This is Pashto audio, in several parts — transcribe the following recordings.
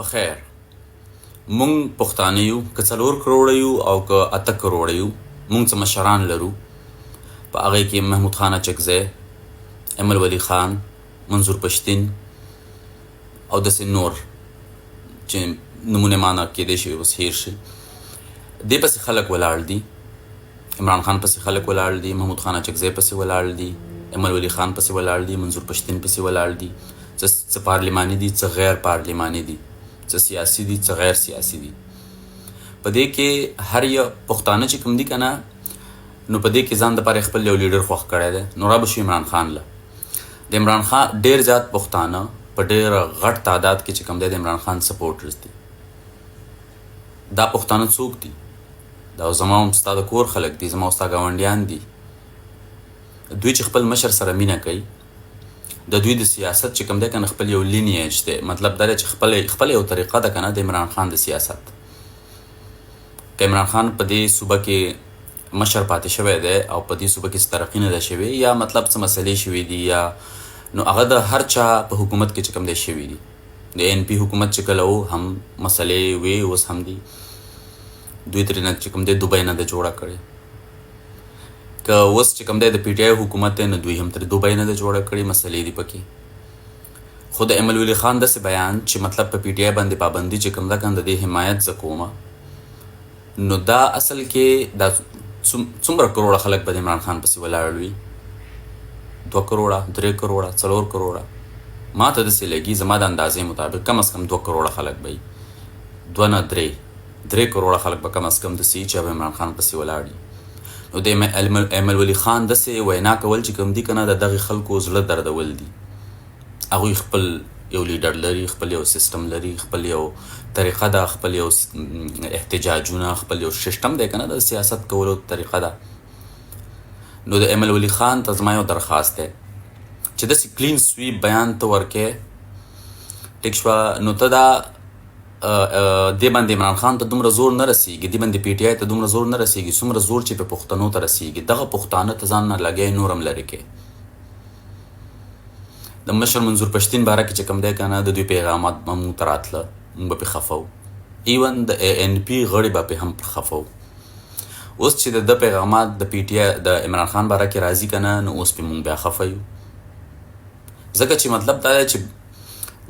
په خیر مونږ پښتانه یو که 4 کروړه یو او که 8 کروړه یو مونږ څه مشران لرو په هغې کې محمود خان اچکزی امل ولی خان منظور پښتین او داسې نور چې نمونه مانا کېدی شي اوس هیر شي دې پسې خلک ولاړ دي عمران خان پسې خلک ولاړ دي محمود خان اچکزی پسې ولاړ دي امل ولی خان پسې ولاړ دي منظور پښتین پسې ولاړ دي څه پارلماني دي څه غیر پارلماني دي څه سیاسي دي څه غیر سیاسي دي په دې کې هر یو پښتانه چې کوم دي که نه نو په دې کې ځان دپاره خپل یو لیډر خوښ کړی دی نو رابه شو عمران خان له د عمران خان ډېر زیات پښتانه په ډېر غټ تعداد کې چې کوم دی د عمران خان سپورټرز دي دا پښتانه څوک دي دا زما هم ستا د کور خلک دي زما او ستا ګاونډیان دي دوی چې خپل مشر سره مینه کوي د دوی د سیاست چې کوم دی که نه خپل یو لینیج دی مطلب دا دی چې خپل یو طریقه ده که نه د عمران خان د سیاست که عمران خان په دې صوبه کې مشر پاتې شوی دی او په دې صوبه کې څه ترقي نه ده شوې یا مطلب څه مسلې شوې دي یا نو هغه د هر چا په حکومت کې چې کوم دی شوي دي د ان پی حکومت چې کله و هم مسلې وې اوس هم دي دوی ترېنه چې کوم دی دوبۍ نه ده جوړه کړې که اوس چې کوم دی د پی ټی آی حکومت دی نو دوی هم ترې دوبۍ نه ده جوړه کړې مسلې دي پکې خو د امل ولی خان داسې بیان چې مطلب په پی ټی آی باندې پابندي چې کوم ده که د دې حمایت زه کومه نو دا اصل کې دا څومره کروړه خلک به د عمران خان پسې ولاړ وي 2 کروړه 3 کروړه 4 کروړه ما ته داسې لګي زما د اندازې مطابق کم از کم 2 کروړه خلک به وي 2 نه 3 کروړه خلک به کم از کم داسې وي چې به عمران خان پسې ولاړ وي نو د امل ولی خان داسې وینا کول چې کوم دي که نه د دغې خلکو زړه دردول دي هغوی خپل یو لیډر لري خپل یو سیستم لري خپل یو طریقه ده خپل یو احتجاجونه خپل یو سیستم دی که نه د سیاست کولو طریقه ده نو د امل ولی خان ته زما یو درخواست دی چې داسې کلین سویپ بیان ته ورکې ټیک شوه نو ته دا دې باندې عمران خان ته دومره زور نه رسیږي دې باندې پی ټی آی ته دومره زور نه رسیږي څومره زور چې په پښتنو ته رسیږي دغه پښتانه ته ځان نه لګی نور هم لرې کې د مشر منظور پښتین باره کې چې کوم دی که نه د دوی پیغامات به مونږ ته راتله مونږ به پې خفه وو ایون د ان پی غړي به پې هم خفه وو اوس چې د پیغامات د پی ټی آی د عمران خان باره کې راځي که نه نو اوس پې مونږ بیا خفه یو ځکه چې مطلب دا دی چې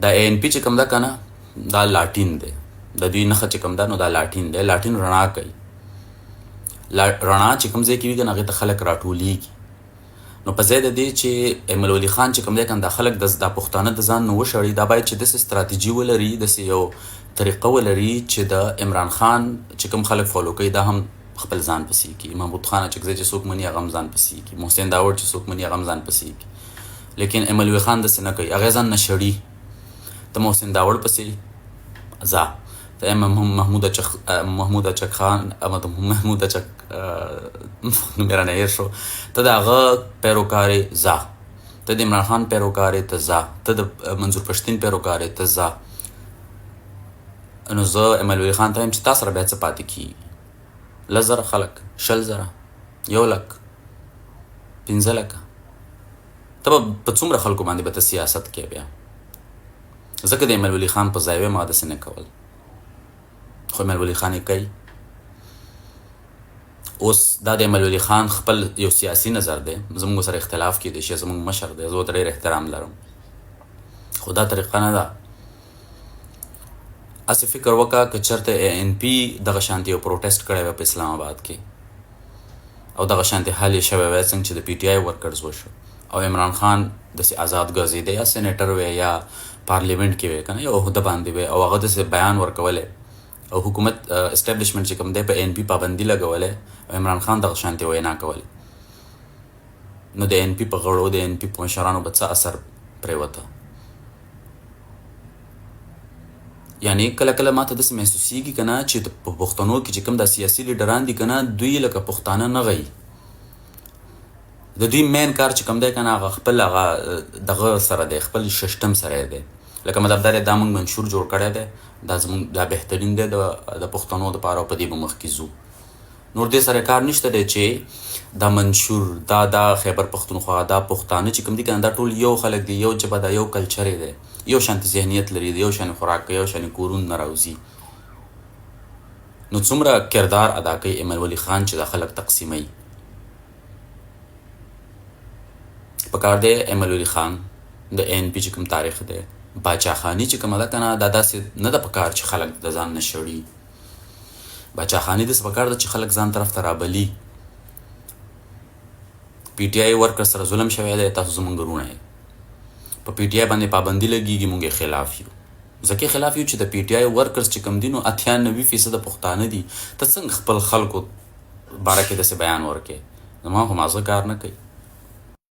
د ان پی چې کوم ده که نه دا لاټین دی د دوی نښه چې کوم ده نو دا لاټین دی لاټین رڼا کوي رڼا چې کوم ځای کې وي که نه هغې ته خلک راټولیږي نو په ځای د دې چې امل ولی خان چې کوم دی که دا خلک دا پښتانه د ځان نه وشړي دا باید چې داسې ستراتیجي ولري داسې یو طریقه ولري چې د عمران خان چې کوم خلک فالو کوي دا هم خپل ځان پسې کړي محمود خان اچکزی چې څوک مني هغه هم ځان پسې کړي محسن داوړ چې څوک مني هغه هم ځان پسې کړي لیکن امل ولی خان داسې نه کوي هغې ځان نه شړي ته محسن داوړ پسې ځه ته محمود اچک خان محمود اچک میرا نه هیر شو ته د هغه پیروکارې ځه ته د عمران خان پیروکارې ته ځه ته د منظور پښتین پیروکارې ته ځه نو زه امل ولی خان ته وایم چې تا سره بیا څه پاتې کېږي 10,000 خلک 100,000 100,000 15,000 ته به په څومره خلکو باندې به ته سیاست کې بیا ځکه د امل ولی خان په ځای ما داسې نه کول خو امل ولی خان یې کوي اوس دا د امل ولی خان خپل یو سیاسي نظر دی زموږ سره اختلاف کېدی شي زموږ مشر دی زه ورته ډېر احترام لرم خو دا طریقه نه ده هسې فکر وکړه که چېرته ان پی دغه شانتې یو پروټیسټ کړی وی په اسلام آباد کې او دغه شانتې حال یې شوی وی څنګه چې د پی ټی آی ورکرز وشو او عمران خان داسې آزاد ګرځېدی یا سینیټر وی یا پارلیمنټ کې وی که نه یو عهده باندې وی او هغه داسې بیان ورکولی او حکومت اسټابلیشمنټ چې کوم دی په ان پی پابندي لګولی او عمران خان دغه شانتې وینا کول نو د ان پی په غړو د ان پی په مشرانو به څه اثر پرېوته یعنی کله کله ما ته داسې محسوسېږي که نه چې په پښتنو کې چې کوم دا سیاسي لیډران دي که نه دوی لکه پښتانه نه غوي د دوی مین کار چې کوم دی که نه هغه خپل هغه دغه سره دی خپل سیسټم سره دی لکه مطلب دا دا موږ منشور جوړ کړی دی دا زموږ دا بهترین دی د پښتنو دپاره او په دې به مخکې ځو نور دې سره کار نشته دی چې دا منشور دا خیبر پښتونخوا دا پښتانه چې کوم دي که نه دا ټول یو خلک دي یو ژبه ده یو کلچر دی یو شانتي ذهنیت لري، د یو شان خوراک کوي، یو شان کورونه نه راوځي. نو څومره کردار ادا کوي ایمل ولی خان چې دا خلک تقسیموي. پکار دی ایمل ولی خان د ANP چې کوم تاریخ دی، باچاخاني چې کومه ده که نه، دا داسې نه ده پکار چې خلک د ځان نه شړي. باچاخاني داسې پکار ده چې خلک ځان طرف ته رابلي. PTI ورکر سره ظلم شوی دی، تاسو زمونږ وروڼه یې. په PTI باندې پابندي لګېږي، مونږ یې خلاف یو. ځکه خلاف یو چې د PTI ورکرز چې کوم دي نو 98% پښتانه دي. ته څنګه خپل خلکو باره کې داسې بیان ورکې؟ زما خو مازغه کار نه کوي.